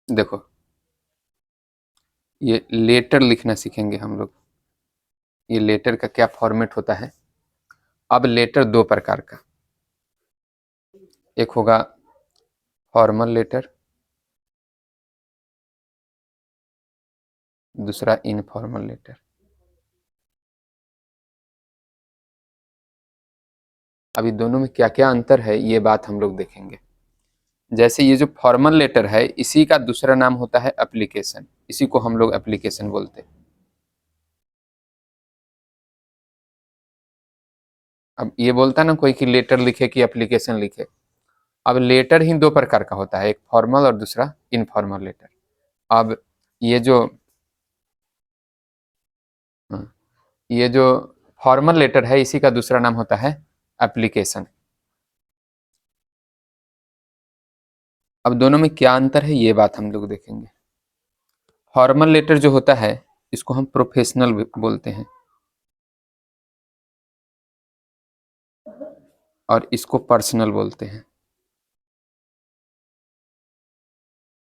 देखो, ये लेटर लिखना सीखेंगे हम लोग। ये लेटर का क्या फॉर्मेट होता है। अब लेटर दो प्रकार का, एक होगा फॉर्मल लेटर, दूसरा इनफॉर्मल लेटर। अभी दोनों में क्या क्या अंतर है ये बात हम लोग देखेंगे। जैसे ये जो फॉर्मल लेटर है, इसी का दूसरा नाम होता है एप्लीकेशन। इसी को हम लोग एप्लीकेशन बोलते हैं। अब ये बोलता ना कोई कि लेटर लिखे कि एप्लीकेशन लिखे। अब लेटर ही दो प्रकार का होता है, एक फॉर्मल और दूसरा इनफॉर्मल लेटर। अब ये जो हाँ, ये जो फॉर्मल लेटर है, इसी का दूसरा नाम होता है एप्लीकेशन। अब दोनों में क्या अंतर है ये बात हम लोग देखेंगे। फॉर्मल लेटर जो होता है, इसको हम प्रोफेशनल बोलते हैं, और इसको पर्सनल बोलते हैं।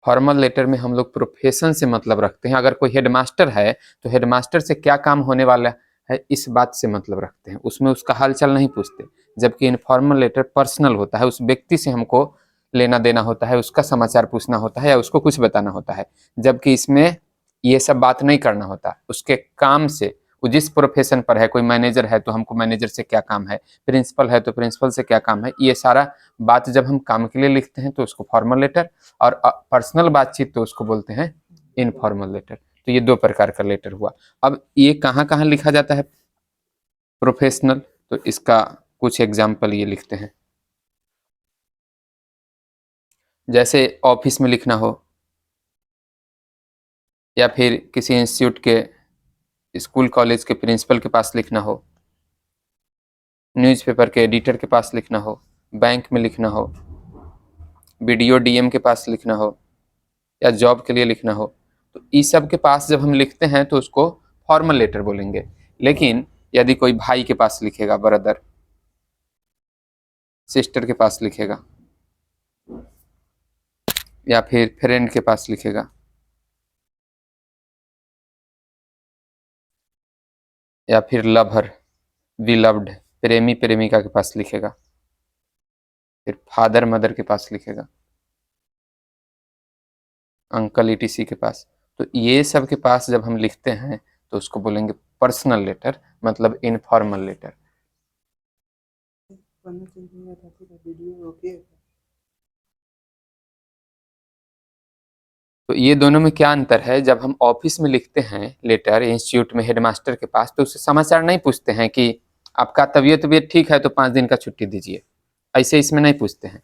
फॉर्मल लेटर में हम लोग प्रोफेशन से मतलब रखते हैं। अगर कोई हेडमास्टर है तो हेडमास्टर से क्या काम होने वाला है इस बात से मतलब रखते हैं, उसमें उसका हालचाल नहीं पूछते। जबकि इनफॉर्मल लेटर पर्सनल होता है, उस व्यक्ति से हमको लेना देना होता है, उसका समाचार पूछना होता है या उसको कुछ बताना होता है। जबकि इसमें ये सब बात नहीं करना होता, उसके काम से। वो जिस प्रोफेशन पर है, कोई मैनेजर है तो हमको मैनेजर से क्या काम है, प्रिंसिपल है तो प्रिंसिपल से क्या काम है, ये सारा बात जब हम काम के लिए लिखते हैं तो उसको फॉर्मल लेटर, और पर्सनल बातचीत तो उसको बोलते हैं इनफॉर्मल लेटर। तो ये दो प्रकार का लेटर हुआ। अब ये कहाँ कहाँ लिखा जाता है प्रोफेशनल, तो इसका कुछ एग्जाम्पल ये लिखते हैं। जैसे ऑफिस में लिखना हो, या फिर किसी इंस्टीट्यूट के, स्कूल कॉलेज के प्रिंसिपल के पास लिखना हो, न्यूज़पेपर के एडिटर के पास लिखना हो, बैंक में लिखना हो, बीडीओ डीएम के पास लिखना हो, या जॉब के लिए लिखना हो, तो इस सब के पास जब हम लिखते हैं तो उसको फॉर्मल लेटर बोलेंगे। लेकिन यदि कोई भाई के पास लिखेगा, ब्रदर सिस्टर के पास लिखेगा, या फिर फ्रेंड के पास लिखेगा, या फिर लवर विलव्ड प्रेमी प्रेमिका के पास लिखेगा, फिर फादर मदर के पास लिखेगा, अंकल ईटीसी के पास, तो ये सब के पास जब हम लिखते हैं तो उसको बोलेंगे पर्सनल लेटर, मतलब इनफॉर्मल लेटर। तो ये दोनों में क्या अंतर है। जब हम ऑफिस में लिखते हैं लेटर इंस्टीट्यूट में हेडमास्टर के पास, तो उससे समाचार नहीं पूछते हैं कि आपका तबीयत ठीक है तो 5 दिन का छुट्टी दीजिए, ऐसे इसमें नहीं पूछते हैं।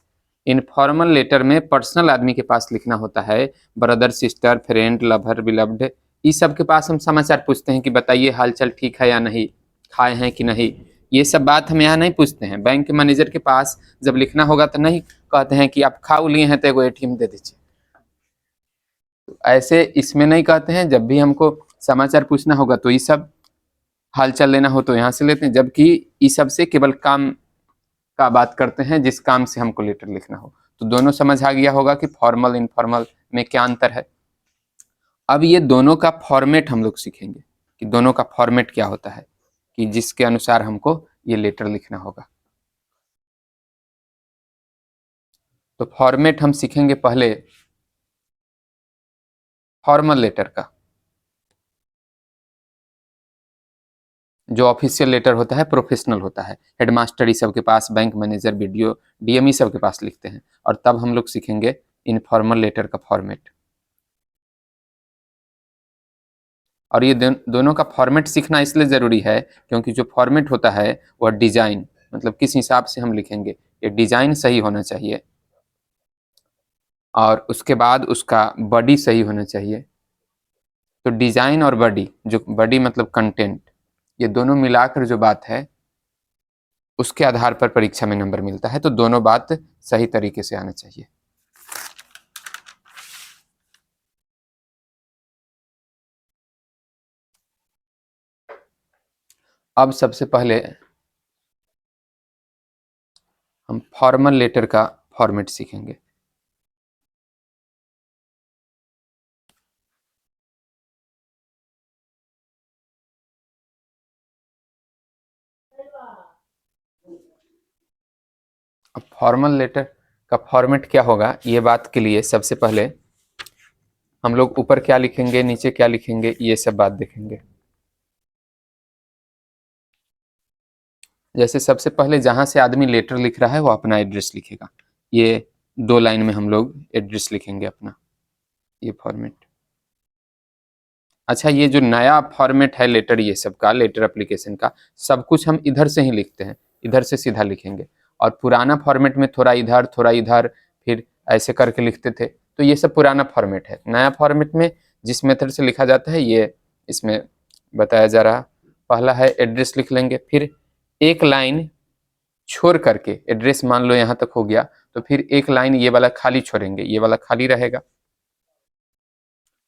इनफॉर्मल लेटर में पर्सनल आदमी के पास लिखना होता है, brother sister friend lover beloved, इस सब के पास हम समाचार पूछते हैं कि बताइए हालचाल ठीक है या नहीं, खाए हैं कि नहीं। ये सब बात हम यहाँ नहीं पूछते हैं। बैंक के मैनेजर के पास जब लिखना होगा तो नहीं कहते हैं कि आप खाऊ लिए हैं तो एगो एटीएम दे दीजिए। ऐसे इसमें नहीं कहते हैं। जब भी हमको समाचार पूछना होगा तो ये सब हालचाल लेना हो तो यहाँ से लेते हैं, जबकि इस सब से केवल काम का बात करते हैं, जिस काम से हमको लेटर लिखना हो। तो दोनों समझ आ गया होगा कि फॉर्मल इनफॉर्मल में क्या अंतर है। अब ये दोनों का फॉर्मेट हम लोग सीखेंगे कि दोनों का फॉर्मेट क्या होता है, कि जिसके अनुसार हमको ये लेटर लिखना होगा। तो फॉर्मेट हम सीखेंगे पहले फॉर्मल लेटर का। जो ऑफिशियल लेटर होता है प्रोफेशनल होता है, हेडमास्टर ई सब के पास, बैंक मैनेजर बीडीओ डीएम ई सब के पास लिखते हैं। और तब हम लोग सीखेंगे इनफॉर्मल लेटर का फॉर्मेट। और ये दोनों का फॉर्मेट सीखना इसलिए ज़रूरी है क्योंकि जो फॉर्मेट होता है वह डिज़ाइन, मतलब किस हिसाब से हम लिखेंगे, ये डिज़ाइन सही होना चाहिए, और उसके बाद उसका बॉडी सही होना चाहिए। तो डिज़ाइन और बॉडी, जो बॉडी मतलब कंटेंट, ये दोनों मिलाकर जो बात है उसके आधार पर परीक्षा में नंबर मिलता है। तो दोनों बात सही तरीके से आना चाहिए। अब सबसे पहले हम फॉर्मल लेटर का फॉर्मेट सीखेंगे। अब फॉर्मल लेटर का फॉर्मेट क्या होगा, ये बात के लिए सबसे पहले हम लोग ऊपर क्या लिखेंगे, नीचे क्या लिखेंगे, ये सब बात देखेंगे। जैसे सबसे पहले जहां से आदमी लेटर लिख रहा है वो अपना एड्रेस लिखेगा। ये 2 लाइन में हम लोग एड्रेस लिखेंगे अपना, ये फॉर्मेट। अच्छा, ये जो नया फॉर्मेट है लेटर, ये सब का लेटर एप्लीकेशन का सब कुछ हम इधर से ही लिखते हैं, इधर से सीधा लिखेंगे। और पुराना फॉर्मेट में थोड़ा इधर फिर ऐसे करके लिखते थे, तो ये सब पुराना फॉर्मेट है। नया फॉर्मेट में जिस मेथड से लिखा जाता है ये इसमें बताया जा रहा। पहला है एड्रेस लिख लेंगे, फिर एक लाइन छोड़ करके, एड्रेस मान लो यहाँ तक हो गया, तो फिर एक लाइन ये वाला खाली छोड़ेंगे, ये वाला खाली रहेगा।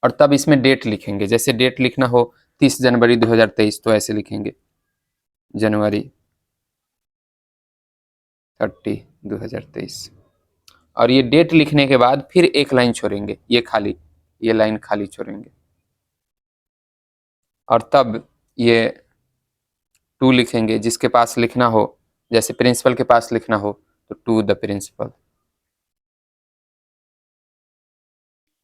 और तब इसमें डेट लिखेंगे, जैसे डेट लिखना हो 30 जनवरी 2023, तो ऐसे लिखेंगे जनवरी 30 2023। और ये डेट लिखने के बाद फिर एक लाइन छोड़ेंगे, ये खाली, ये लाइन खाली छोड़ेंगे। और तब ये टू लिखेंगे, जिसके पास लिखना हो, जैसे प्रिंसिपल के पास लिखना हो तो टू द प्रिंसिपल।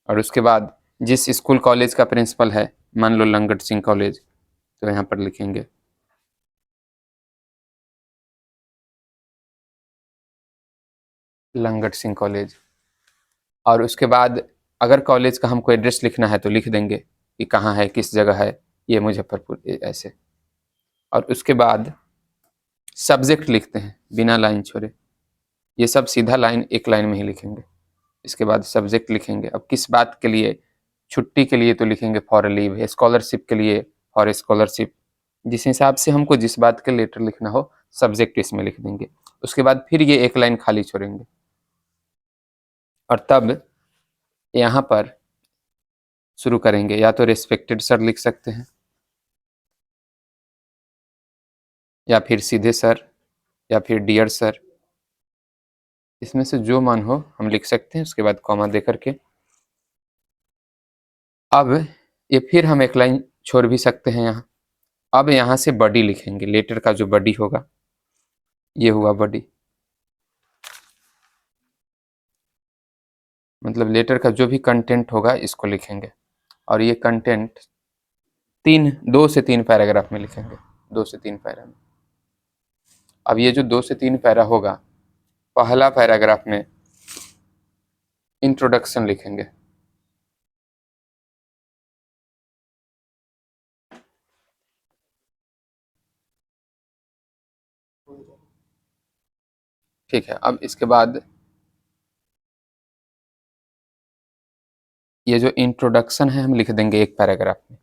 और उसके बाद जिस स्कूल कॉलेज का प्रिंसिपल है, मान लो लंगट सिंह कॉलेज, तो यहाँ पर लिखेंगे लंगट सिंह कॉलेज। और उसके बाद अगर कॉलेज का हमको एड्रेस लिखना है तो लिख देंगे कि कहाँ है, किस जगह है, ये मुजफ्फरपुर, ऐसे। और उसके बाद सब्जेक्ट लिखते हैं बिना लाइन छोड़े, ये सब सीधा लाइन एक लाइन में ही लिखेंगे। इसके बाद सब्जेक्ट लिखेंगे, अब किस बात के लिए, छुट्टी के लिए तो लिखेंगे फॉर लीव, स्कॉलरशिप के लिए फॉर स्कॉलरशिप, जिस हिसाब से हमको जिस बात के लेटर लिखना हो सब्जेक्ट इसमें लिख देंगे। उसके बाद फिर ये एक लाइन खाली छोड़ेंगे। और तब यहाँ पर शुरू करेंगे, या तो रेस्पेक्टेड सर लिख सकते हैं, या फिर सीधे सर, या फिर डियर सर, इसमें से जो मन हो हम लिख सकते हैं। उसके बाद कॉमा दे करके अब ये फिर हम एक लाइन छोड़ भी सकते हैं यहाँ। अब यहाँ से बॉडी लिखेंगे, लेटर का जो बॉडी होगा, ये हुआ बॉडी, मतलब लेटर का जो भी कंटेंट होगा इसको लिखेंगे। और ये कंटेंट 2 से 3 पैराग्राफ में लिखेंगे, 2 से 3 पैरा में। अब ये जो 2 से 3 पैरा होगा, पहला पैराग्राफ में इंट्रोडक्शन लिखेंगे, ठीक है। अब इसके बाद ये जो इंट्रोडक्शन है हम लिख देंगे एक पैराग्राफ में।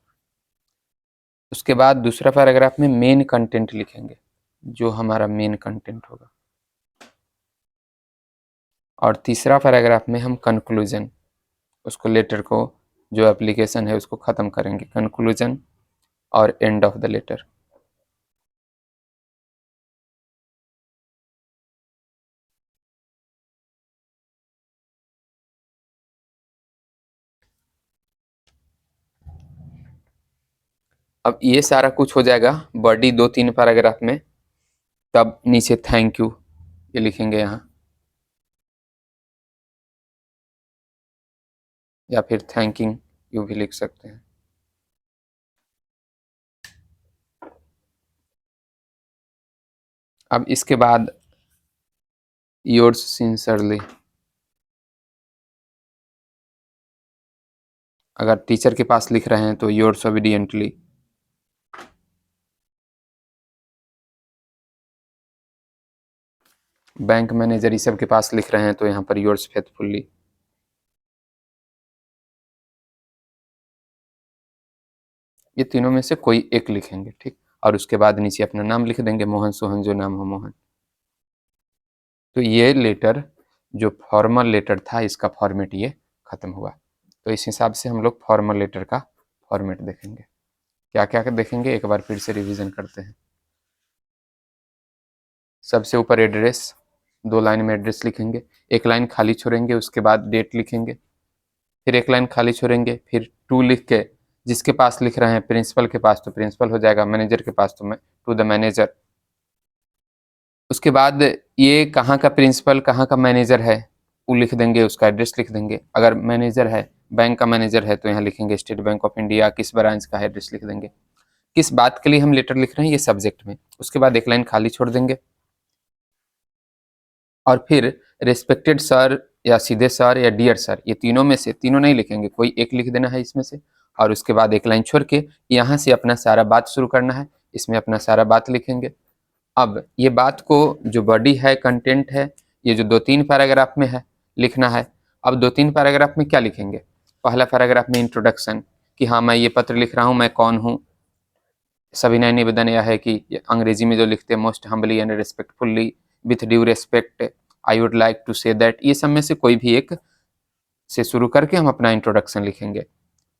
उसके बाद दूसरा पैराग्राफ में मेन कंटेंट लिखेंगे, जो हमारा मेन कंटेंट होगा। और तीसरा पैराग्राफ में हम कंक्लूजन, उसको लेटर को, जो एप्लीकेशन है उसको ख़त्म करेंगे, कंक्लूजन और एंड ऑफ द लेटर। अब ये सारा कुछ हो जाएगा बॉडी 2-3 पैराग्राफ में। तब नीचे थैंक यू ये लिखेंगे यहाँ, या फिर थैंकिंग यू भी लिख सकते हैं। अब इसके बाद योर्स सिंसियरली, अगर टीचर के पास लिख रहे हैं तो योर्स ओबीडियंटली। बैंक मैनेजर ये सब के पास लिख रहे हैं तो यहाँ पर योर्स फेथफुल्ली। ये तीनों में से कोई एक लिखेंगे, ठीक। और उसके बाद नीचे अपना नाम लिख देंगे, मोहन सोहन, जो नाम हो मोहन। तो ये लेटर जो फॉर्मल लेटर था, इसका फॉर्मेट ये खत्म हुआ। तो इस हिसाब से हम लोग फॉर्मल लेटर का फॉर्मेट देखेंगे। क्या क्या देखेंगे एक बार फिर से रिवीजन करते हैं। सबसे ऊपर एड्रेस, 2 लाइन में एड्रेस लिखेंगे, एक लाइन खाली छोड़ेंगे, उसके बाद डेट लिखेंगे, फिर एक लाइन खाली छोड़ेंगे, फिर टू लिख के, जिसके पास लिख रहे हैं प्रिंसिपल के पास तो प्रिंसिपल हो जाएगा, मैनेजर के पास तो टू द मैनेजर। उसके बाद ये कहाँ का प्रिंसिपल कहाँ का मैनेजर है वो लिख देंगे, उसका एड्रेस लिख देंगे। अगर मैनेजर है, बैंक का मैनेजर है, तो यहाँ लिखेंगे स्टेट बैंक ऑफ इंडिया, किस ब्रांच का है एड्रेस लिख देंगे। किस बात के लिए हम लेटर लिख रहे हैं ये सब्जेक्ट में। उसके बाद एक लाइन खाली छोड़ देंगे और फिर रिस्पेक्टेड सर या सीधे सर या डियर सर, ये तीनों में से तीनों नहीं लिखेंगे, कोई एक लिख देना है इसमें से। और उसके बाद एक लाइन छोड़ के यहाँ से अपना सारा बात शुरू करना है, इसमें अपना सारा बात लिखेंगे। अब ये बात को जो बॉडी है, कंटेंट है, ये जो 2-3 पैराग्राफ में है लिखना है। अब 2-3 पैराग्राफ में क्या लिखेंगे? पहला पैराग्राफ में इंट्रोडक्शन, कि हाँ मैं ये पत्र लिख रहा हूँ, मैं कौन हूँ। सविनय निवेदन यह है कि अंग्रेजी में जो लिखते हैं most humbly and respectfully with due respect I would like to say that, ये सब में से कोई भी एक से शुरू करके हम अपना इंट्रोडक्शन लिखेंगे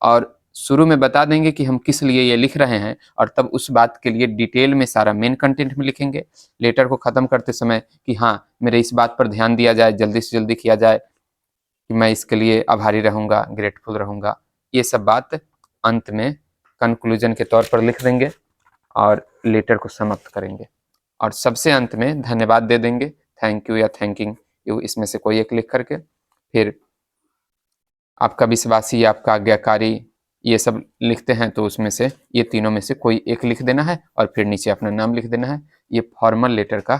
और शुरू में बता देंगे कि हम किस लिए ये लिख रहे हैं, और तब उस बात के लिए डिटेल में सारा मेन कंटेंट में लिखेंगे। लेटर को ख़त्म करते समय कि हाँ मेरे इस बात पर ध्यान दिया जाए, जल्दी से जल्दी किया जाए, कि मैं इसके लिए आभारी रहूँगा, ग्रेटफुल रहूँगा। ये सब बात अंत में कंक्लूजन के तौर पर लिख देंगे और लेटर को समाप्त करेंगे। और सबसे अंत में धन्यवाद दे देंगे, थैंक यू या थैंकिंग यू, इसमें से कोई एक लिख करके। फिर आपका विश्वासी, आपका आज्ञाकारी, ये सब लिखते हैं तो उसमें से ये तीनों में से कोई एक लिख देना है और फिर नीचे अपना नाम लिख देना है। ये फॉर्मल लेटर का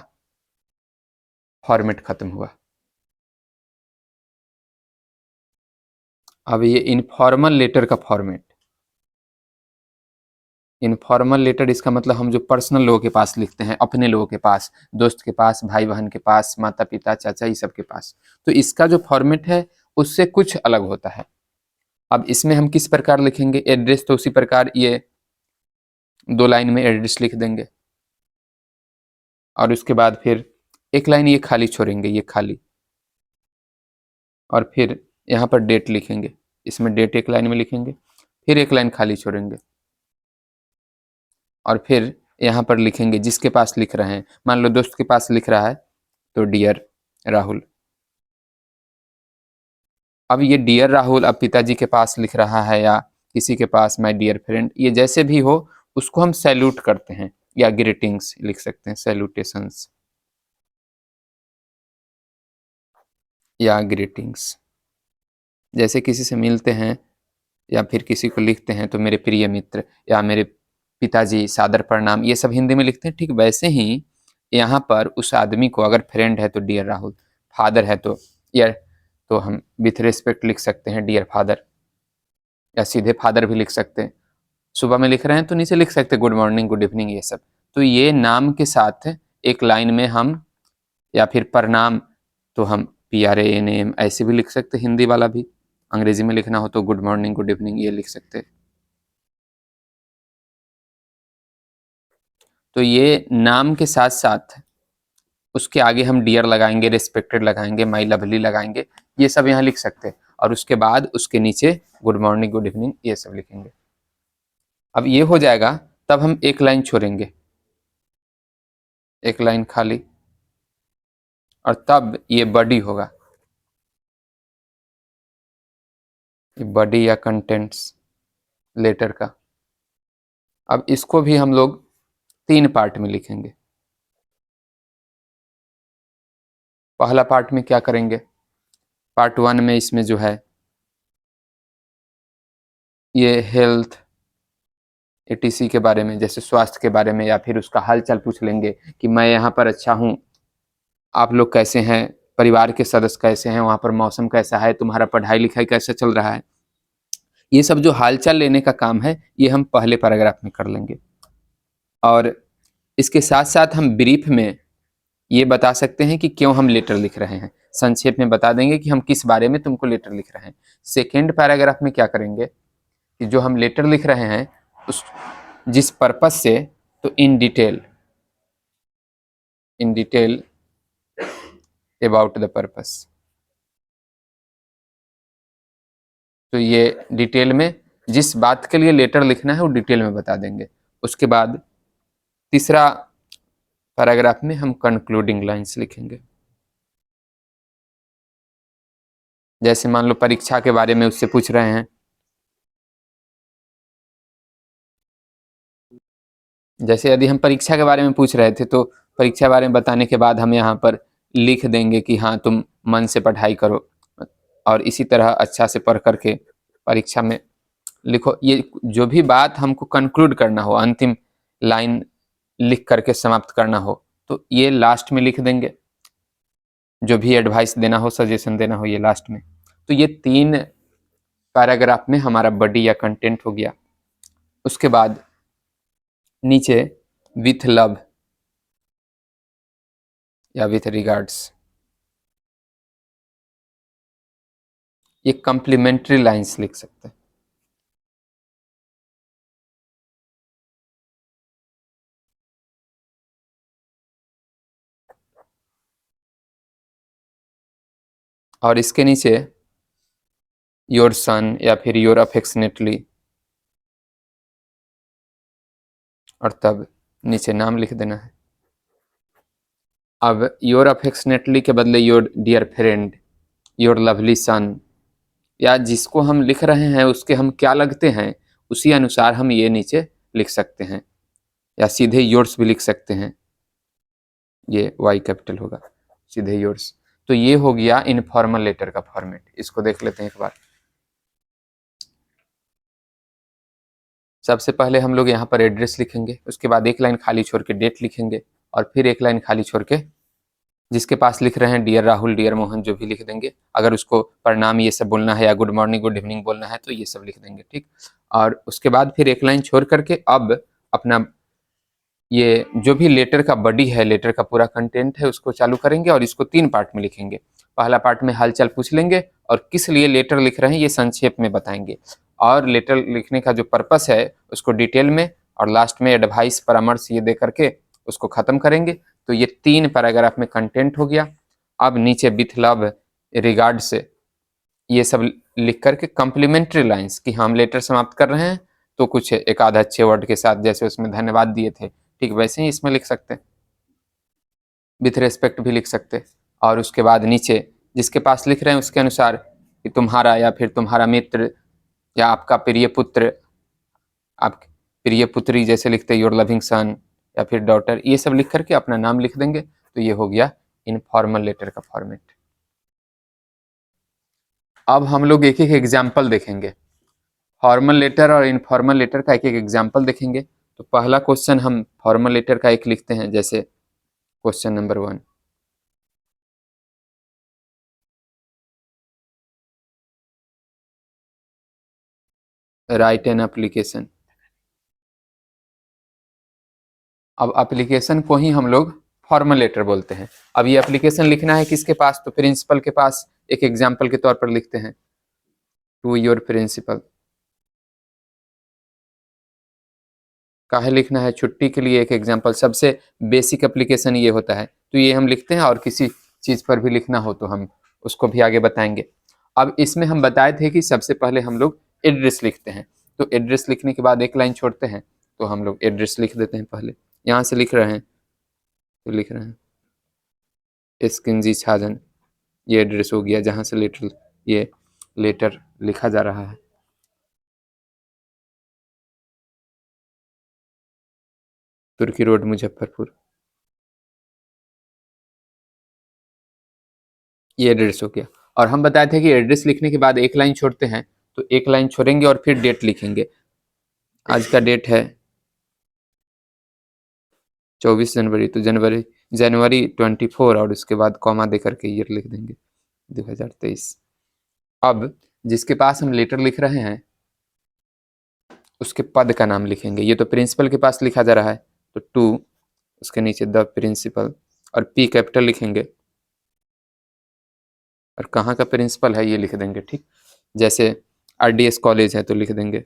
फॉर्मेट खत्म हुआ। अब ये इनफॉर्मल लेटर का फॉर्मेट। इनफॉर्मल लेटर इसका मतलब हम जो पर्सनल लोगों के पास लिखते हैं, अपने लोगों के पास, दोस्त के पास, भाई बहन के पास, माता पिता चाचा ये सब के पास, तो इसका जो फॉर्मेट है उससे कुछ अलग होता है। अब इसमें हम किस प्रकार लिखेंगे? एड्रेस तो उसी प्रकार ये 2 लाइन में एड्रेस लिख देंगे और उसके बाद फिर एक लाइन ये खाली छोड़ेंगे, ये खाली, और फिर यहाँ पर डेट लिखेंगे। इसमें डेट एक लाइन में लिखेंगे, फिर एक लाइन खाली छोड़ेंगे और फिर यहाँ पर लिखेंगे जिसके पास लिख रहे हैं। मान लो दोस्त के पास लिख रहा है तो डियर राहुल। अब ये डियर राहुल अब पिताजी के पास लिख रहा है या किसी के पास माय डियर फ्रेंड, ये जैसे भी हो उसको हम सैल्यूट करते हैं या ग्रीटिंग्स लिख सकते हैं, सैल्यूटेशंस या ग्रीटिंग्स। जैसे किसी से मिलते हैं या फिर किसी को लिखते हैं तो मेरे प्रिय मित्र या मेरे पिताजी सादर प्रणाम, ये सब हिंदी में लिखते हैं। ठीक वैसे ही यहाँ पर उस आदमी को अगर फ्रेंड है तो डियर राहुल, फादर है तो या तो हम विथ रिस्पेक्ट लिख सकते हैं डियर फादर, या सीधे फादर भी लिख सकते हैं। सुबह में लिख रहे हैं तो नीचे लिख सकते हैं गुड मॉर्निंग, गुड इवनिंग, ये सब। तो ये नाम के साथ एक लाइन में हम, या फिर प्रणाम तो हम PRANAM ऐसे भी लिख सकते, हिंदी वाला भी। अंग्रेजी में लिखना हो तो गुड मॉर्निंग, गुड इवनिंग ये लिख सकते। तो ये नाम के साथ साथ उसके आगे हम डियर लगाएंगे, रिस्पेक्टेड लगाएंगे, माई लवली लगाएंगे, ये सब यहाँ लिख सकते हैं। और उसके बाद उसके नीचे गुड मॉर्निंग, गुड इवनिंग ये सब लिखेंगे। अब ये हो जाएगा तब हम एक लाइन छोड़ेंगे, एक लाइन खाली, और तब ये बॉडी होगा, बॉडी या कंटेंट्स लेटर का। अब इसको भी हम लोग 3 पार्ट में लिखेंगे। पहला पार्ट में क्या करेंगे? पार्ट 1 में इसमें जो है ये हेल्थ ATC के बारे में, जैसे स्वास्थ्य के बारे में, या फिर उसका हाल चाल पूछ लेंगे कि मैं यहाँ पर अच्छा हूँ, आप लोग कैसे हैं, परिवार के सदस्य कैसे हैं, वहाँ पर मौसम कैसा है, तुम्हारा पढ़ाई लिखाई कैसा चल रहा है। ये सब जो हालचाल लेने का काम है ये हम पहले पैराग्राफ में कर लेंगे। और इसके साथ साथ हम ब्रीफ में ये बता सकते हैं कि क्यों हम लेटर लिख रहे हैं, संक्षेप में बता देंगे कि हम किस बारे में तुमको लेटर लिख रहे हैं। सेकेंड पैराग्राफ में क्या करेंगे कि जो हम लेटर लिख रहे हैं उस जिस पर्पस से, तो in detail about the purpose. तो ये डिटेल में जिस बात के लिए लेटर लिखना है वो डिटेल में बता देंगे। उसके बाद तीसरा पैराग्राफ में हम कंक्लूडिंग लाइंस लिखेंगे। जैसे मान लो परीक्षा के बारे में उससे पूछ रहे हैं, जैसे यदि हम परीक्षा के बारे में पूछ रहे थे तो परीक्षा बारे में बताने के बाद हम यहाँ पर लिख देंगे कि हाँ तुम मन से पढ़ाई करो, और इसी तरह अच्छा से पढ़ करके परीक्षा में लिखो। ये जो भी बात हमको कंक्लूड करना हो, अंतिम लाइन लिख करके समाप्त करना हो, तो ये लास्ट में लिख देंगे। जो भी एडवाइस देना हो, सजेशन देना हो, ये लास्ट में। तो ये 3 पैराग्राफ में हमारा बॉडी या कंटेंट हो गया। उसके बाद नीचे विथ लव या विथ रिगार्ड्स, ये कम्प्लीमेंट्री लाइंस लिख सकते हैं। और इसके नीचे योर सन या फिर योर अफेक्शनेटली, और तब नीचे नाम लिख देना है। अब योर अफेक्शनेटली के बदले your dear friend, your lovely son, या जिसको हम लिख रहे हैं उसके हम क्या लगते हैं उसी अनुसार हम ये नीचे लिख सकते हैं, या सीधे योर्स भी लिख सकते हैं, ये वाई कैपिटल होगा, सीधे योर्स। तो ये हो गया इनफॉर्मल लेटर का फॉर्मेट। इसको देख लेते हैं एक बार। सबसे पहले हम लोग यहाँ पर एड्रेस लिखेंगे, उसके बाद एक लाइन खाली छोड़ के डेट लिखेंगे, और फिर एक लाइन खाली छोड़ के जिसके पास लिख रहे हैं डियर राहुल, डियर मोहन, जो भी लिख देंगे। अगर उसको प्रणाम ये सब बोलना है या गुड मॉर्निंग गुड इवनिंग बोलना है तो ये सब लिख देंगे, ठीक। और उसके बाद फिर एक लाइन छोड़ करके अब अपना ये जो भी लेटर का बॉडी है, लेटर का पूरा कंटेंट है, उसको चालू करेंगे और इसको 3 पार्ट में लिखेंगे। पहला पार्ट में हालचाल पूछ लेंगे और किस लिए लेटर लिख रहे हैं ये संक्षेप में बताएंगे, और लेटर लिखने का जो पर्पस है उसको डिटेल में, और लास्ट में एडवाइस परामर्श ये दे करके उसको खत्म करेंगे। तो ये 3 पैराग्राफ में कंटेंट हो गया। अब नीचे विथ लव, रिगार्ड से ये सब लिख करके कम्प्लीमेंट्री लाइंस कि हम लेटर समाप्त कर रहे हैं तो कुछ एक आधा अच्छे वर्ड के साथ, जैसे उसमें धन्यवाद दिए थे ठीक वैसे ही इसमें लिख सकते हैं, विथ रेस्पेक्ट भी लिख सकते। और उसके बाद नीचे जिसके पास लिख रहे हैं उसके अनुसार कि तुम्हारा या फिर तुम्हारा मित्र या आपका प्रिय पुत्र, आप प्रिय पुत्री जैसे लिखते योर लविंग सन या फिर डॉटर, ये सब लिख करके अपना नाम लिख देंगे। तो ये हो गया इनफॉर्मल लेटर का फॉर्मेट। अब हम लोग एक एक एग्जाम्पल देखेंगे, फॉर्मल लेटर और इनफॉर्मल लेटर का एक एक एग्जाम्पल देखेंगे। तो पहला क्वेश्चन हम फॉर्मल लेटर का एक लिखते हैं, जैसे question number 1, right an application. अब एप्लीकेशन को ही हम लोग फॉर्मल लेटर बोलते हैं। अब ये एप्लीकेशन लिखना है किसके पास, तो प्रिंसिपल के पास। एक एग्जाम्पल के तौर पर लिखते हैं, टू योर प्रिंसिपल। काहे लिखना है, छुट्टी के लिए एक एग्जाम्पल। सबसे बेसिक एप्लीकेशन ये होता है, तो ये हम लिखते हैं। और किसी चीज पर भी लिखना हो तो हम उसको भी आगे बताएंगे। अब इसमें हम बताए थे कि सबसे पहले हम लोग एड्रेस लिखते हैं, तो एड्रेस लिखने के बाद एक लाइन छोड़ते हैं, तो हम लोग एड्रेस लिख देते हैं। पहले यहाँ से लिख रहे हैं तो लिख रहे हैं एस्किंजी छाजन, ये एड्रेस हो गया जहाँ से ये लेटर लिखा जा रहा है। तुर्की रोड मुजफ्फरपुर, ये एड्रेस हो गया। और हम बताए थे कि एड्रेस लिखने के बाद एक लाइन छोड़ते हैं, तो एक लाइन छोड़ेंगे और फिर डेट लिखेंगे। आज का डेट है 24 जनवरी, तो जनवरी 24, और उसके बाद कॉमा दे करके ईयर लिख देंगे 2023। अब जिसके पास हम लेटर लिख रहे हैं उसके पद का नाम लिखेंगे। ये तो प्रिंसिपल के पास लिखा जा रहा है, तो टू, उसके नीचे द प्रिंसिपल, और पी कैपिटल लिखेंगे, और कहाँ का प्रिंसिपल है ये लिख देंगे, ठीक। जैसे आरडीएस कॉलेज है तो लिख देंगे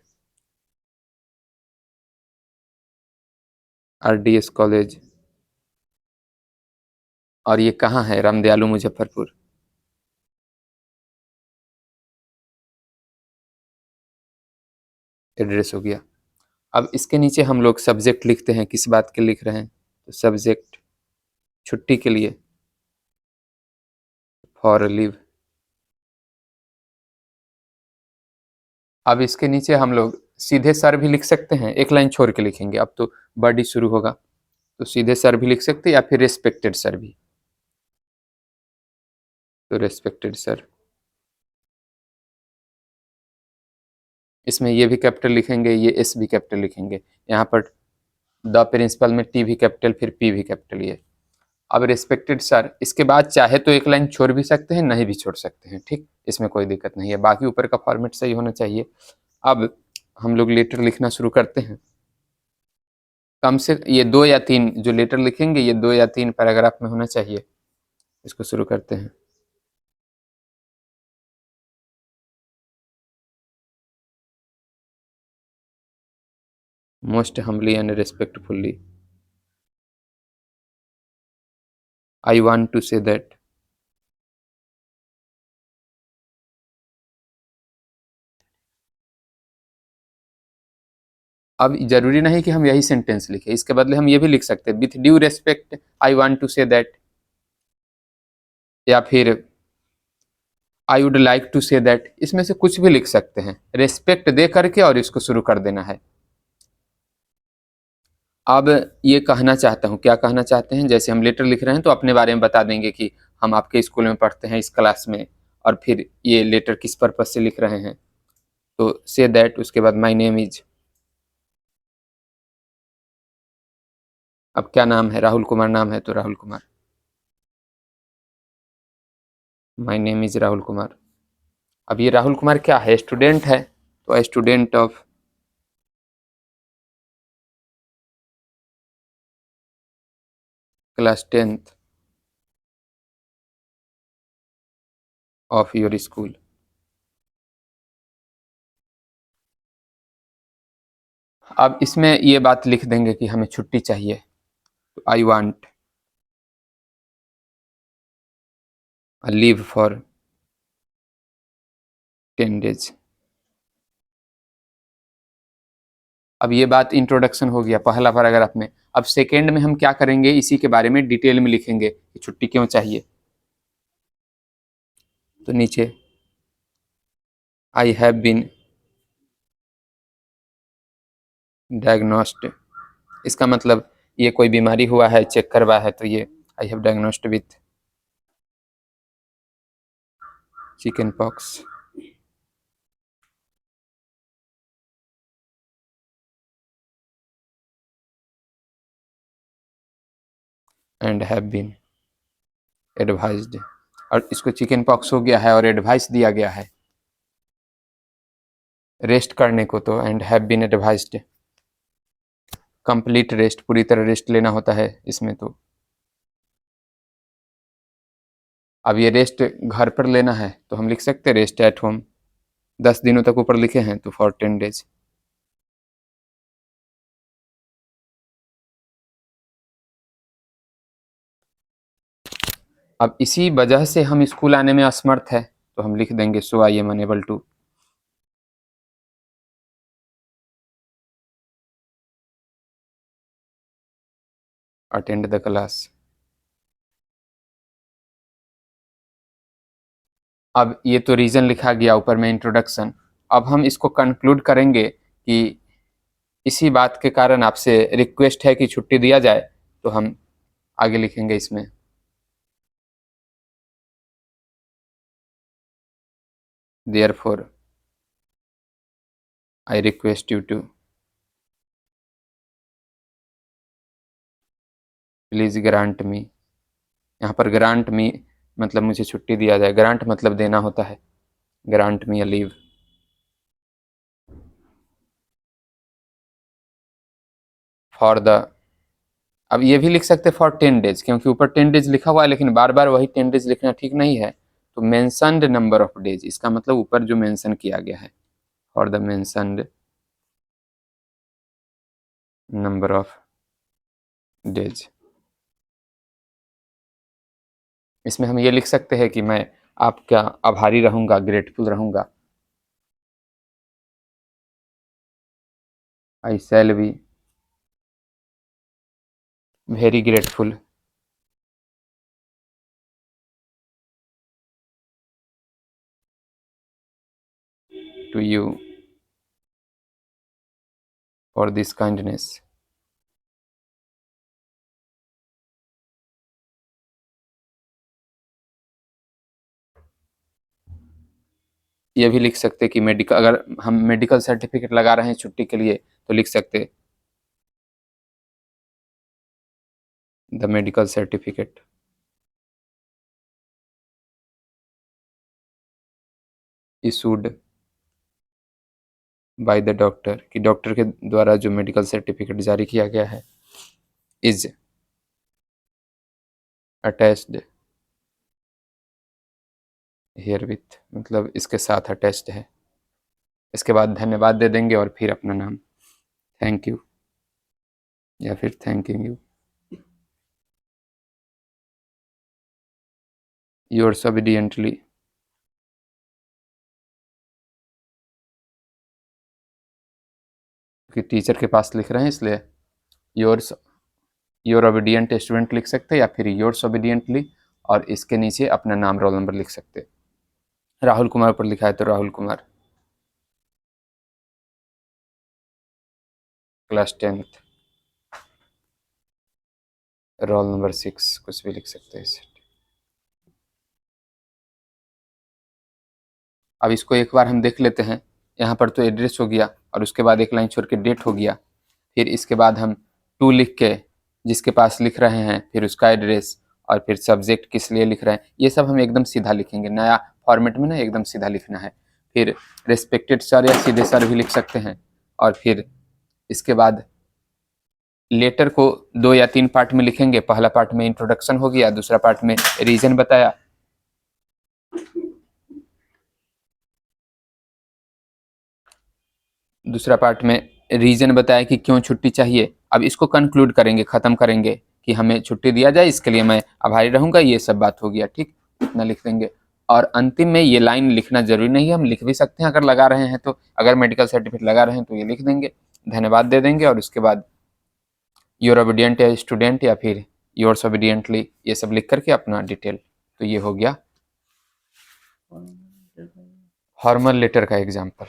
आरडीएस कॉलेज, और ये कहाँ है, रामदयालु मुजफ्फरपुर। एड्रेस हो गया। अब इसके नीचे हम लोग सब्जेक्ट लिखते हैं, किस बात के लिख रहे हैं, तो सब्जेक्ट छुट्टी के लिए, फॉर लीव। अब इसके नीचे हम लोग सीधे सर भी लिख सकते हैं, एक लाइन छोड़ के लिखेंगे। अब तो बॉडी शुरू होगा, तो सीधे सर भी लिख सकते हैं या फिर रेस्पेक्टेड सर भी। तो रेस्पेक्टेड सर, इसमें ये भी कैपिटल लिखेंगे, ये एस भी कैपिटल लिखेंगे। यहाँ पर द प्रिंसिपल में टी भी कैपिटल, फिर पी भी कैपिटल। ये अब रिस्पेक्टेड सर, इसके बाद चाहे तो एक लाइन छोड़ भी सकते हैं, नहीं भी छोड़ सकते हैं, ठीक, इसमें कोई दिक्कत नहीं है, बाकी ऊपर का फॉर्मेट सही होना चाहिए। अब हम लोग लेटर लिखना शुरू करते हैं। कम से ये 2 या 3 जो लेटर लिखेंगे, ये 2 या 3 पैराग्राफ में होना चाहिए। इसको शुरू करते हैं। Most humbly and respectfully I want to say that. अब जरूरी नहीं कि हम यही सेंटेंस लिखें, इसके बदले हम ये भी लिख सकते हैं, with due respect I want to say that, या फिर I would like to say that. इसमें से कुछ भी लिख सकते हैं, रेस्पेक्ट दे करके और इसको शुरू कर देना है। अब ये कहना चाहता हूँ, क्या कहना चाहते हैं, जैसे हम लेटर लिख रहे हैं तो अपने बारे में बता देंगे कि हम आपके स्कूल में पढ़ते हैं, इस क्लास में, और फिर ये लेटर किस पर्पज से लिख रहे हैं। तो से दैट, उसके बाद माई नेम इज, अब क्या नाम है, राहुल कुमार नाम है तो Rahul Kumar, my name is Rahul Kumar. अब ये राहुल कुमार क्या है, स्टूडेंट है, तो student of class 10th of your school. अब इसमें ये बात लिख देंगे कि हमें छुट्टी चाहिए, तो I want a leave for 10 days। अब ये बात इंट्रोडक्शन हो गया पहला पैराग्राफ में। अब सेकेंड में हम क्या करेंगे, इसी के बारे में डिटेल में लिखेंगे कि छुट्टी क्यों चाहिए। तो नीचे आई हैव बीन डायग्नोस्ड, इसका मतलब ये कोई बीमारी हुआ है, चेक करवा है, तो ये I have diagnosed with chicken pox and have been advised. और इसको चिकन पॉक्स हो गया है और एडवाइस दिया गया है रेस्ट करने को, तो and have been advised complete rest, पूरी तरह रेस्ट लेना होता है इसमें। तो अब ये रेस्ट घर पर लेना है तो हम लिख सकते हैं रेस्ट एट होम, 10 दिनों तक ऊपर लिखे हैं तो फॉर 10 days। अब इसी वजह से हम स्कूल आने में असमर्थ है, तो हम लिख देंगे so I am unable to attend the class. अब ये तो रीजन लिखा गया ऊपर में, इंट्रोडक्शन। अब हम इसको कंक्लूड करेंगे कि इसी बात के कारण आपसे रिक्वेस्ट है कि छुट्टी दिया जाए, तो हम आगे लिखेंगे इसमें therefore I request you to please grant me. यहाँ पर ग्रांट मी मतलब मुझे छुट्टी दिया जाए, ग्रांट मतलब देना होता है, grant me a leave for the. अब ये भी लिख सकते फॉर 10 days, क्योंकि ऊपर 10 days लिखा हुआ है, लेकिन बार बार वही 10 days लिखना ठीक नहीं है। तो मेंशनड नंबर ऑफ डेज, इसका मतलब ऊपर जो मेंशन किया गया है, for the mentioned number of days. इसमें हम ये लिख सकते हैं कि मैं आपका आभारी रहूंगा, ग्रेटफुल रहूंगा, I shall be very grateful to you for this kindness. ये भी लिख सकते कि मेडिकल, अगर हम मेडिकल सर्टिफिकेट लगा रहे हैं छुट्टी के लिए तो लिख सकते the medical certificate issued by the doctor, कि डॉक्टर के द्वारा जो मेडिकल सर्टिफिकेट जारी किया गया है, इज अटैच्ड हियर विथ, मतलब इसके साथ अटैच्ड है। इसके बाद धन्यवाद दे देंगे और फिर अपना नाम, थैंक यू या फिर थैंकिंग यू, योर्स ओबीडियंटली, कि टीचर के पास लिख रहे हैं इसलिए योर्स, योर ओबीडियंट स्टूडेंट लिख सकते, या फिर योर्स ओबीडियंटली और इसके नीचे अपना नाम रोल नंबर लिख सकते। राहुल कुमार पर लिखा है तो Rahul Kumar, class 10th, roll number 6, कुछ भी लिख सकते हैं इसे। अब इसको एक बार हम देख लेते हैं। यहाँ पर तो एड्रेस हो गया और उसके बाद एक लाइन छोड़ के डेट हो गया। फिर इसके बाद हम टू लिख के जिसके पास लिख रहे हैं, फिर उसका एड्रेस, और फिर सब्जेक्ट किस लिए लिख रहे हैं, ये सब हम एकदम सीधा लिखेंगे, नया फॉर्मेट में ना एकदम सीधा लिखना है। फिर रेस्पेक्टेड सर या सीधे सर भी लिख सकते हैं। और फिर इसके बाद लेटर को 2 या 3 पार्ट में लिखेंगे। पहला पार्ट में इंट्रोडक्शन हो गया, दूसरा पार्ट में रीजन बताया, दूसरा पार्ट में रीजन बताया कि क्यों छुट्टी चाहिए। अब इसको कंक्लूड करेंगे, खत्म करेंगे कि हमें छुट्टी दिया जाए, इसके लिए मैं आभारी रहूंगा, ये सब बात हो गया, ठीक, इतना लिख देंगे। और अंतिम में ये लाइन लिखना जरूरी नहीं है, हम लिख भी सकते हैं अगर लगा रहे हैं तो, अगर मेडिकल सर्टिफिकेट लगा रहे हैं तो ये लिख देंगे, धन्यवाद दे देंगे, और उसके बाद योर ओबीडियंट या स्टूडेंट या फिर योर्स ओबीडियंटली, ये सब लिख करके अपना डिटेल। तो ये हो गया फॉर्मल लेटर का एग्जाम्पल।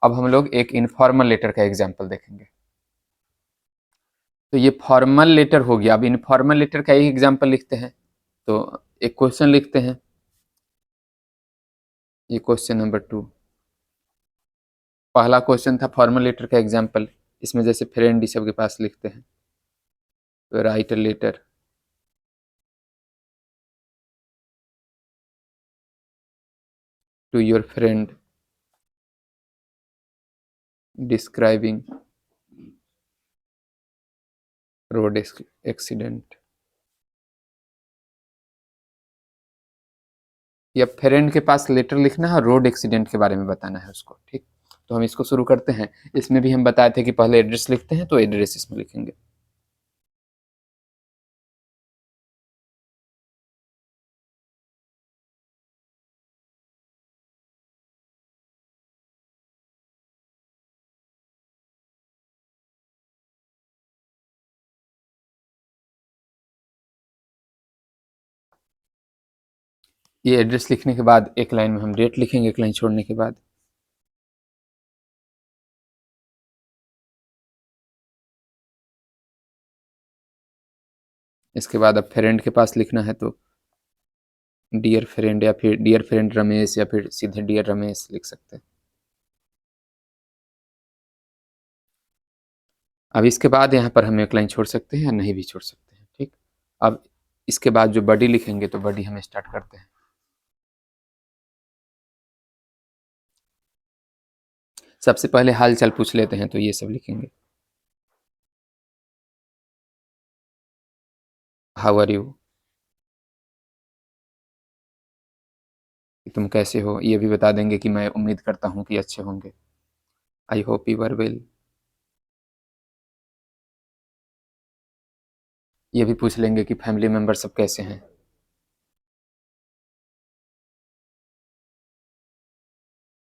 अब हम लोग एक इनफॉर्मल लेटर का एग्जाम्पल देखेंगे। तो ये फॉर्मल लेटर हो गया। अब इनफॉर्मल लेटर का एक एग्जाम्पल लिखते हैं। तो एक क्वेश्चन लिखते हैं, ये क्वेश्चन नंबर 2। पहला क्वेश्चन था फॉर्मल लेटर का एग्जाम्पल, इसमें जैसे फ्रेंड ही सबके पास लिखते हैं, तो write a letter to your friend describing road accident. या फ्रेंड के पास लेटर लिखना है, रोड एक्सीडेंट के बारे में बताना है उसको, ठीक। तो हम इसको शुरू करते हैं। इसमें भी हम बताए थे कि पहले एड्रेस लिखते हैं, तो एड्रेस इसमें लिखेंगे। ये एड्रेस लिखने के बाद एक लाइन में हम डेट लिखेंगे, एक लाइन छोड़ने के बाद। इसके बाद अब फ्रेंड के पास लिखना है तो डियर फ्रेंड या फिर डियर फ्रेंड रमेश या फिर सीधे डियर रमेश लिख सकते हैं। अब इसके बाद यहाँ पर हम एक लाइन छोड़ सकते हैं या नहीं भी छोड़ सकते हैं, ठीक। अब इसके बाद जो बॉडी लिखेंगे, तो बॉडी हम स्टार्ट करते हैं। सबसे पहले हाल चाल पूछ लेते हैं, तो ये सब लिखेंगे, हाउ आर यू, तुम कैसे हो। ये भी बता देंगे कि मैं उम्मीद करता हूँ कि अच्छे होंगे, I hope you are well. ये भी पूछ लेंगे कि फैमिली मेंबर सब कैसे हैं,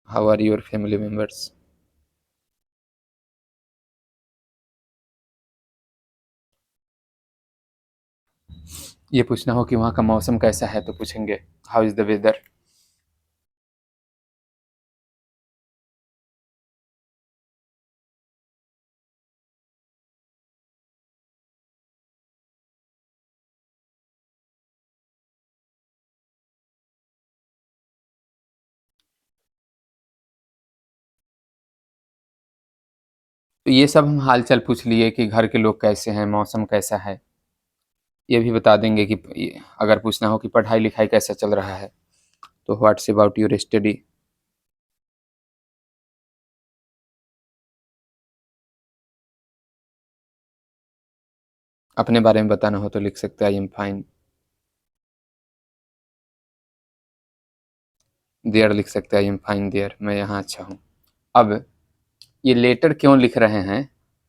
how are your family members. ये पूछना हो कि वहाँ का मौसम कैसा है, तो पूछेंगे हाउ इज द वेदर। तो ये सब हम हालचाल पूछ लिए कि घर के लोग कैसे हैं, मौसम कैसा है। ये भी बता देंगे कि अगर पूछना हो कि पढ़ाई लिखाई कैसा चल रहा है तो व्हाट्स अबाउट योर स्टडी। अपने बारे में बताना हो तो लिख सकते हैं आई एम फाइन। देयर लिख सकते हैं आई एम फाइन देयर, मैं यहाँ अच्छा हूँ। अब ये लेटर क्यों लिख रहे हैं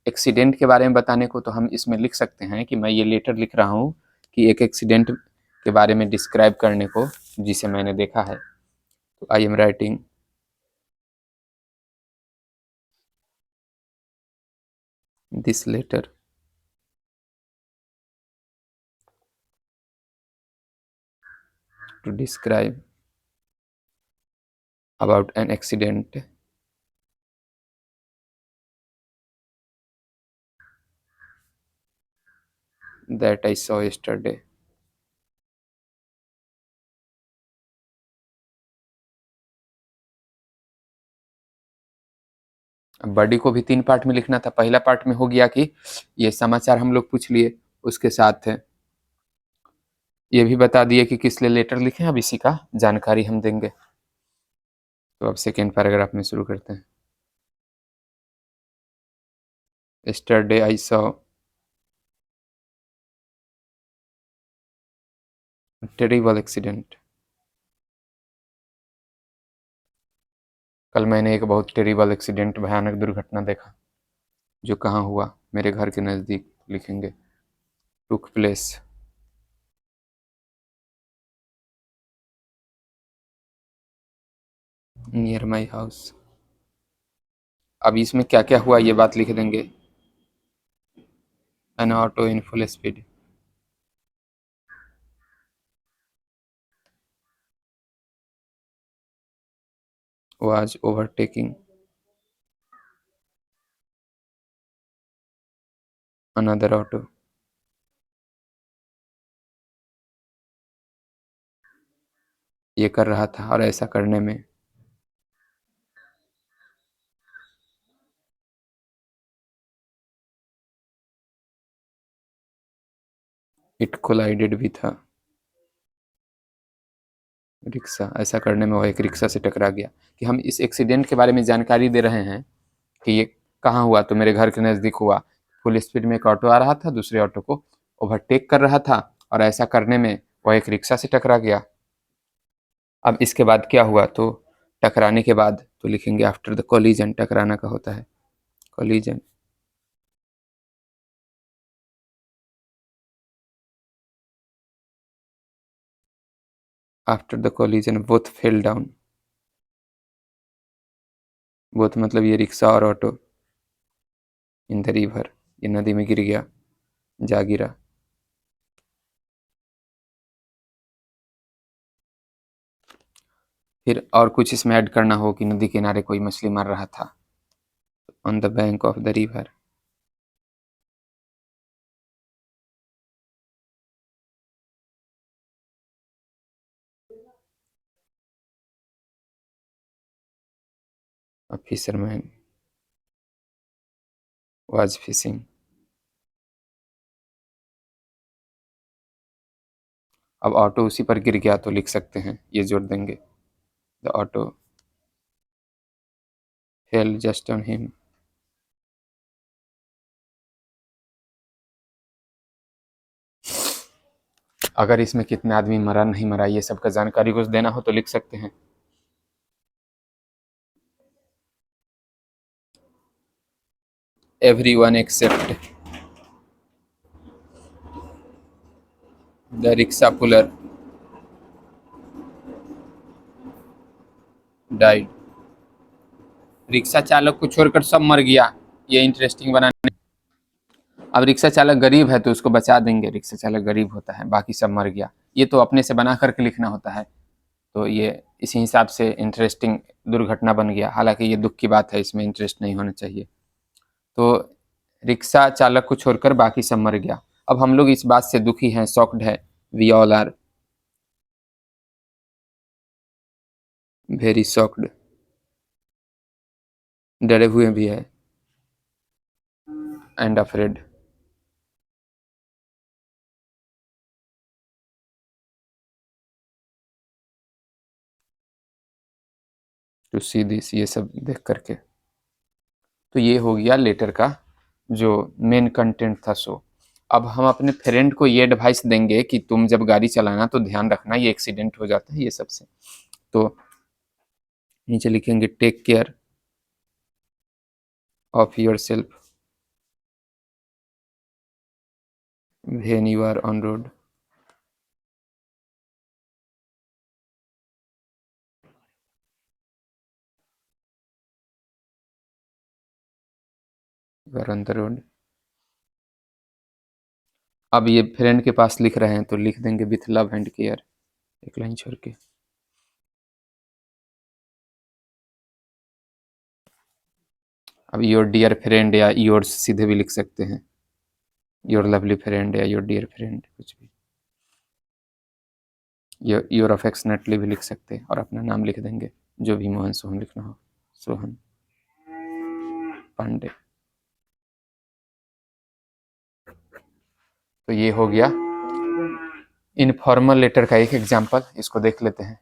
एक्सीडेंट के बारे में बताने को, तो हम इसमें लिख सकते हैं कि मैं ये लेटर लिख रहा हूँ कि एक एक्सीडेंट के बारे में डिस्क्राइब करने को जिसे मैंने देखा है। तो I am writing this letter to describe about an accident that I saw yesterday. अब बॉडी को भी 3 पार्ट में लिखना था। पहला पार्ट में हो गया कि ये समाचार हम लोग पूछ लिए, उसके साथ ये भी बता दिए कि किस लिए लेटर लिखे, अब इसी का जानकारी हम देंगे। तो अब सेकेंड पैराग्राफ में शुरू करते हैं। Yesterday I saw a terrible accident. कल मैंने एक बहुत टेरिबल एक्सीडेंट, भयानक दुर्घटना देखा। जो कहाँ हुआ? मेरे घर के नज़दीक लिखेंगे। Took place near my house. अब इसमें क्या क्या हुआ ये बात लिख देंगे। N auto in full speed was overtaking another auto. ये कर रहा था और ऐसा करने में इट कोलाइडेड भी था रिक्शा। ऐसा करने में वह एक रिक्शा से टकरा गया। कि हम इस एक्सीडेंट के बारे में जानकारी दे रहे हैं कि ये कहाँ हुआ, तो मेरे घर के नज़दीक हुआ। फुल स्पीड में एक ऑटो आ रहा था, दूसरे ऑटो को ओवरटेक कर रहा था और ऐसा करने में वह एक रिक्शा से टकरा गया। अब इसके बाद क्या हुआ, तो टकराने के बाद तो लिखेंगे आफ्टर द कोलिजन। टकराना का होता है collision. After the collision both fell down. Both मतलब ये रिक्शा और ऑटो। इन द रिवर, ये नदी में गिर गया, जा गिरा। फिर और कुछ इसमें ऐड करना हो कि नदी किनारे कोई मछली मार रहा था। On the bank of the river. A fisherman was fishing. अब ऑटो उसी पर गिर गया तो लिख सकते हैं, ये जोड़ देंगे the auto fail just on him. अगर इसमें कितने आदमी मरा नहीं मरा ये सब का जानकारी कुछ देना हो तो लिख सकते हैं। Everyone except the rickshaw puller died. Rickshaw चालक को छोड़कर सब मर गया। ये इंटरेस्टिंग बनाने। अब रिक्शा चालक गरीब है तो उसको बचा देंगे, रिक्शा चालक गरीब होता है, बाकी सब मर गया। ये तो अपने से बना करके लिखना होता है, तो ये इसी हिसाब से इंटरेस्टिंग दुर्घटना बन गया। हालांकि ये दुख की बात है, इसमें इंटरेस्ट नहीं होना चाहिए। तो रिक्शा चालक को छोड़कर बाकी सब मर गया। अब हम लोग इस बात से दुखी हैं, शॉक्ड है। We all are very shocked. डरे हुए भी है। And afraid. To see this, ये सब देख करके। तो ये हो गया लेटर का जो मेन कंटेंट था। सो अब हम अपने फ्रेंड को ये एडवाइस देंगे कि तुम जब गाड़ी चलाना तो ध्यान रखना, ये एक्सीडेंट हो जाता है ये सबसे। तो नीचे लिखेंगे take care of yourself when you are on road. You are on the road. अब ये फ्रेंड के पास लिख रहे हैं तो लिख देंगे विथ लव एंड केयर, एक लाइन छोड़ के। अब योर डियर फ्रेंड या योर्स सीधे भी लिख सकते हैं, योर लवली फ्रेंड या योर डियर फ्रेंड, कुछ भी। योर अफेक्शनेटली भी लिख सकते हैं और अपना नाम लिख देंगे, जो भी मोहन सोहन लिखना हो, सोहन पांडे। तो ये हो गया इनफॉर्मल लेटर का एक एग्जाम्पल, इसको देख लेते हैं।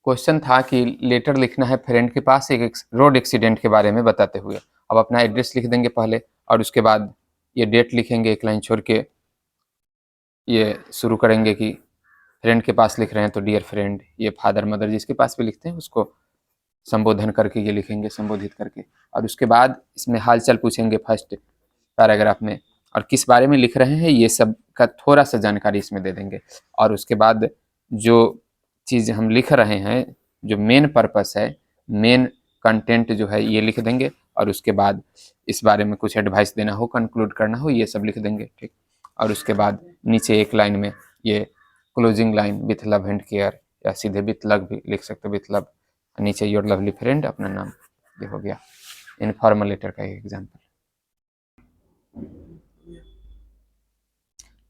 क्वेश्चन था कि लेटर लिखना है फ्रेंड के पास एक रोड एक्सीडेंट के बारे में बताते हुए। अब अपना एड्रेस लिख देंगे पहले और उसके बाद ये डेट लिखेंगे, एक लाइन छोड़ के ये शुरू करेंगे कि फ्रेंड के पास लिख रहे हैं तो डियर फ्रेंड। ये फादर मदर जिसके पास भी लिखते हैं उसको संबोधन करके ये लिखेंगे, संबोधित करके। और उसके बाद इसमें हालचाल पूछेंगे फर्स्ट पैराग्राफ में, और किस बारे में लिख रहे हैं ये सब का थोड़ा सा जानकारी इसमें दे देंगे। और उसके बाद जो चीज़ हम लिख रहे हैं, जो मेन पर्पस है, मेन कंटेंट जो है ये लिख देंगे। और उसके बाद इस बारे में कुछ एडवाइस देना हो, कंक्लूड करना हो, ये सब लिख देंगे, ठीक। और उसके बाद नीचे एक लाइन में ये closing line with love and care, या सीधे विथ लव भी लिख सकते, विथ लव, नीचे योर लवली फ्रेंड, अपना नाम। ये हो गया इनफॉर्मल लेटर का एक एग्जाम्पल।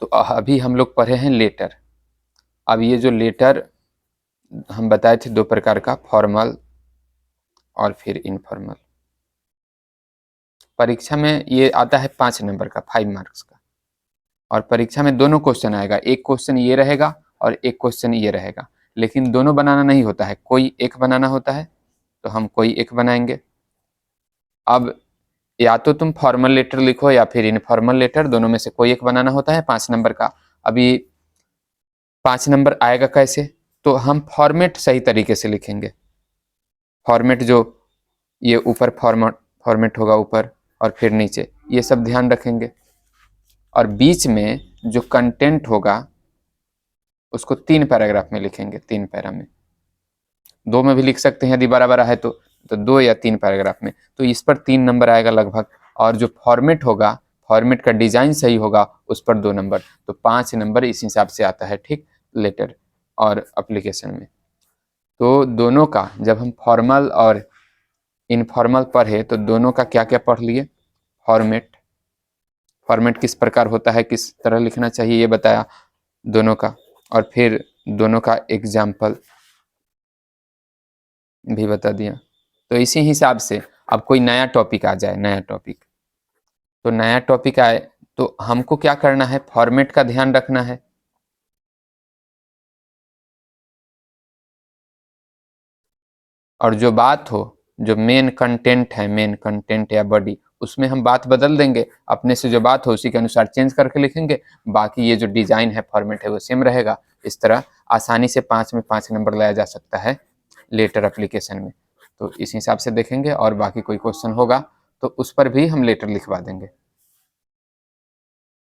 तो अभी हम लोग पढ़े हैं लेटर। अब ये जो लेटर हम बताए थे दो प्रकार का, फॉर्मल और फिर इनफॉर्मल। परीक्षा में ये आता है 5 नंबर का, 5 मार्क्स का। और परीक्षा में दोनों क्वेश्चन आएगा, एक क्वेश्चन ये रहेगा और एक क्वेश्चन ये रहेगा। लेकिन दोनों बनाना नहीं होता है, कोई एक बनाना होता है, तो हम कोई एक बनाएंगे। अब या तो तुम फॉर्मल लेटर लिखो या फिर इनफॉर्मल लेटर, दोनों में से कोई एक बनाना होता है 5 नंबर का। अभी 5 नंबर आएगा कैसे, तो हम फॉर्मेट सही तरीके से लिखेंगे। फॉर्मेट जो ये ऊपर फॉर्मेट होगा ऊपर और फिर नीचे, ये सब ध्यान रखेंगे। और बीच में जो कंटेंट होगा उसको 3 पैराग्राफ में लिखेंगे, 3 पैरा में। 2 में भी लिख सकते हैं यदि बड़ा बड़ा है तो 2 या 3 पैराग्राफ में। तो इस पर 3 नंबर आएगा लगभग। और जो फॉर्मेट होगा, फॉर्मेट का डिजाइन सही होगा, उस पर 2 नंबर, तो 5 नंबर इस हिसाब से आता है, ठीक, लेटर और एप्लीकेशन में। तो दोनों का जब हम फॉर्मल और इनफॉर्मल पढ़े तो दोनों का क्या क्या पढ़ लिए। फॉर्मेट किस प्रकार होता है, किस तरह लिखना चाहिए, ये बताया दोनों का। और फिर दोनों का एग्जाम्पल भी बता दिया। तो इसी हिसाब से अब कोई नया टॉपिक आ जाए, नया टॉपिक, तो नया टॉपिक आए तो हमको क्या करना है, फॉर्मेट का ध्यान रखना है। और जो बात हो, जो मेन कंटेंट है, मेन कंटेंट या बॉडी, उसमें हम बात बदल देंगे, अपने से जो बात हो उसी के अनुसार चेंज करके लिखेंगे। बाकी ये जो डिजाइन है, फॉर्मेट है, वो सेम रहेगा। इस तरह आसानी से 5 में 5 नंबर लाया जा सकता है लेटर एप्लीकेशन में। तो इस हिसाब से देखेंगे, और बाकी कोई क्वेश्चन होगा तो उस पर भी हम लेटर लिखवा देंगे।